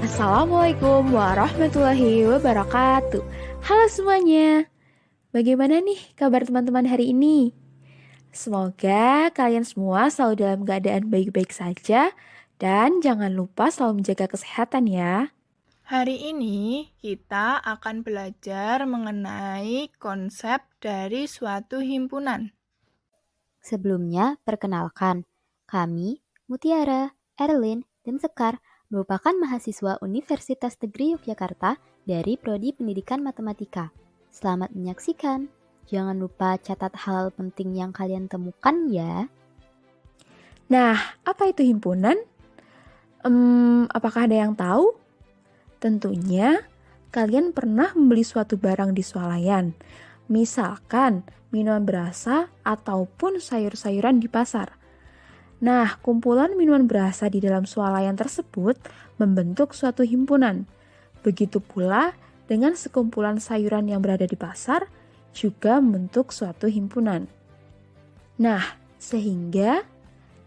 Assalamualaikum warahmatullahi wabarakatuh. Halo semuanya, bagaimana nih kabar teman-teman hari ini? Semoga kalian semua selalu dalam keadaan baik-baik saja dan jangan lupa selalu menjaga kesehatan ya. Hari ini kita akan belajar mengenai konsep dari suatu himpunan. Sebelumnya, perkenalkan, kami, Mutiara, Erlin, dan Sekar merupakan mahasiswa Universitas Negeri Yogyakarta dari Prodi Pendidikan Matematika. Selamat menyaksikan. Jangan lupa catat hal penting yang kalian temukan ya. Nah, apa itu himpunan? Apakah ada yang tahu? Tentunya kalian pernah membeli suatu barang di swalayan. Misalkan minuman berasa ataupun sayur-sayuran di pasar. Nah, kumpulan minuman berasa di dalam swalayan tersebut membentuk suatu himpunan. Begitu pula dengan sekumpulan sayuran yang berada di pasar juga membentuk suatu himpunan. Nah, sehingga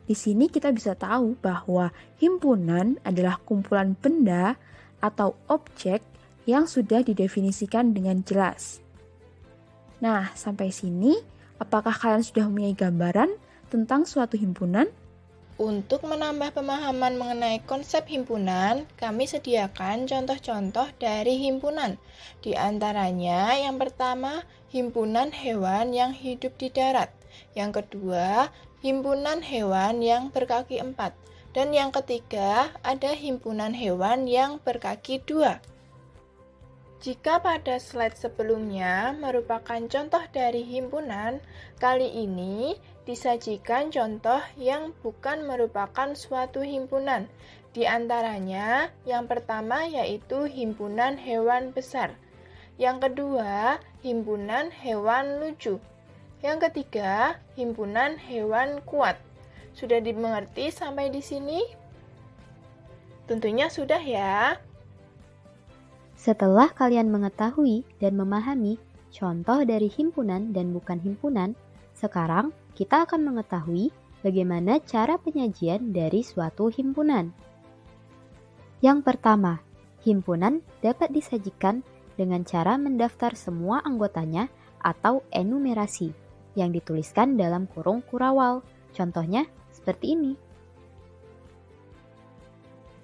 di sini kita bisa tahu bahwa himpunan adalah kumpulan benda atau objek yang sudah didefinisikan dengan jelas. Nah, sampai sini, apakah kalian sudah mempunyai gambaran tentang suatu himpunan? Untuk menambah pemahaman mengenai konsep himpunan, kami sediakan contoh-contoh dari himpunan. Di antaranya, yang pertama, himpunan hewan yang hidup di darat. Yang kedua, himpunan hewan yang berkaki 4. Dan yang ketiga, ada himpunan hewan yang berkaki 2. Jika pada slide sebelumnya merupakan contoh dari himpunan, kali ini disajikan contoh yang bukan merupakan suatu himpunan. Di antaranya, yang pertama yaitu himpunan hewan besar. Yang kedua, himpunan hewan lucu. Yang ketiga, himpunan hewan kuat. Sudah dimengerti sampai di sini? Tentunya sudah ya. Setelah kalian mengetahui dan memahami contoh dari himpunan dan bukan himpunan, sekarang kita akan mengetahui bagaimana cara penyajian dari suatu himpunan. Yang pertama, himpunan dapat disajikan dengan cara mendaftar semua anggotanya atau enumerasi yang dituliskan dalam kurung kurawal. Contohnya seperti ini.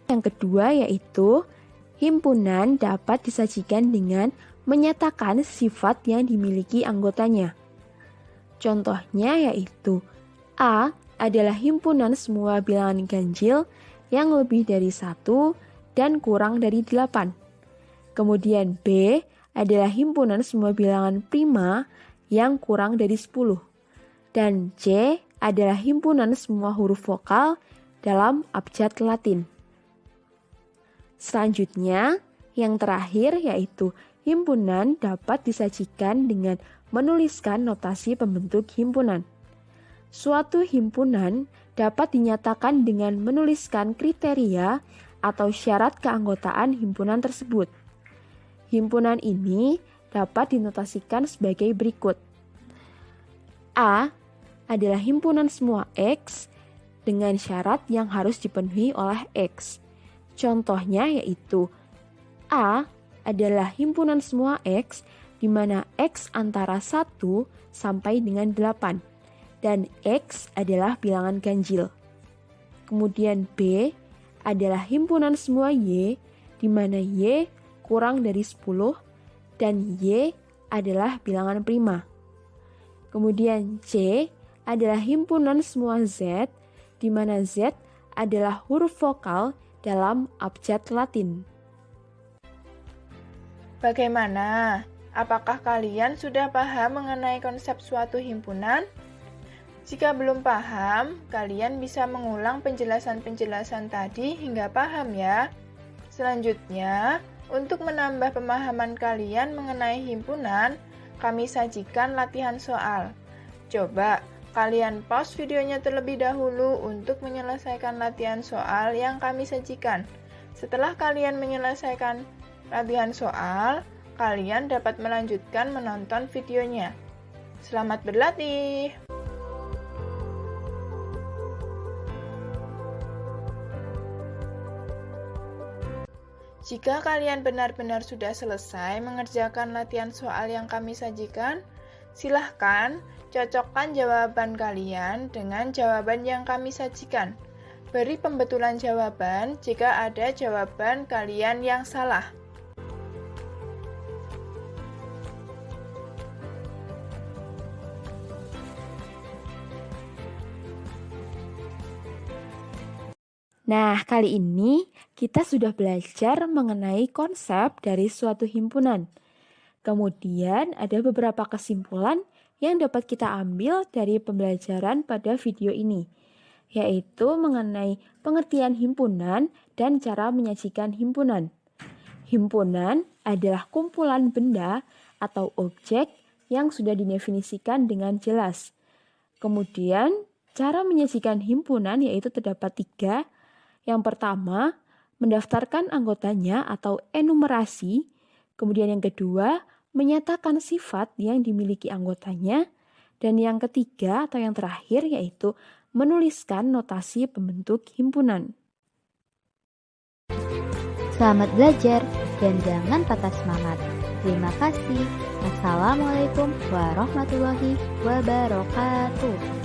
Yang kedua yaitu himpunan dapat disajikan dengan menyatakan sifat yang dimiliki anggotanya. Contohnya yaitu A adalah himpunan semua bilangan ganjil yang lebih dari 1 dan kurang dari 8. Kemudian B adalah himpunan semua bilangan prima yang kurang dari 10. Dan C adalah himpunan semua huruf vokal dalam abjad Latin. Selanjutnya, yang terakhir yaitu himpunan dapat disajikan dengan menuliskan notasi pembentuk himpunan. Suatu himpunan dapat dinyatakan dengan menuliskan kriteria atau syarat keanggotaan himpunan tersebut. Himpunan ini dapat dinotasikan sebagai berikut. A adalah himpunan semua X dengan syarat yang harus dipenuhi oleh X. Contohnya yaitu A adalah himpunan semua X di mana X antara 1 sampai dengan 8 dan X adalah bilangan ganjil. Kemudian B adalah himpunan semua Y di mana Y kurang dari 10 dan Y adalah bilangan prima. Kemudian C adalah himpunan semua Z di mana Z adalah huruf vokal dalam abjad Latin. Bagaimana? Apakah kalian sudah paham mengenai konsep suatu himpunan? Jika belum paham, kalian bisa mengulang penjelasan-penjelasan tadi hingga paham ya. Selanjutnya, untuk menambah pemahaman kalian mengenai himpunan, kami sajikan latihan soal. Coba kalian pause videonya terlebih dahulu untuk menyelesaikan latihan soal yang kami sajikan. Setelah kalian menyelesaikan latihan soal, kalian dapat melanjutkan menonton videonya. Selamat berlatih! Jika kalian benar-benar sudah selesai mengerjakan latihan soal yang kami sajikan, silahkan cocokkan jawaban kalian dengan jawaban yang kami sajikan. Beri pembetulan jawaban jika ada jawaban kalian yang salah. Nah, kali ini kita sudah belajar mengenai konsep dari suatu himpunan. Kemudian ada beberapa kesimpulan yang dapat kita ambil dari pembelajaran pada video ini, yaitu mengenai pengertian himpunan dan cara menyajikan himpunan. Himpunan adalah kumpulan benda atau objek yang sudah didefinisikan dengan jelas. Kemudian, cara menyajikan himpunan yaitu terdapat 3. Yang pertama, mendaftarkan anggotanya atau enumerasi. Kemudian yang kedua, menyatakan sifat yang dimiliki anggotanya. Dan yang ketiga atau yang terakhir yaitu menuliskan notasi pembentuk himpunan. Selamat belajar dan jangan patah semangat. Terima kasih. Assalamualaikum warahmatullahi wabarakatuh.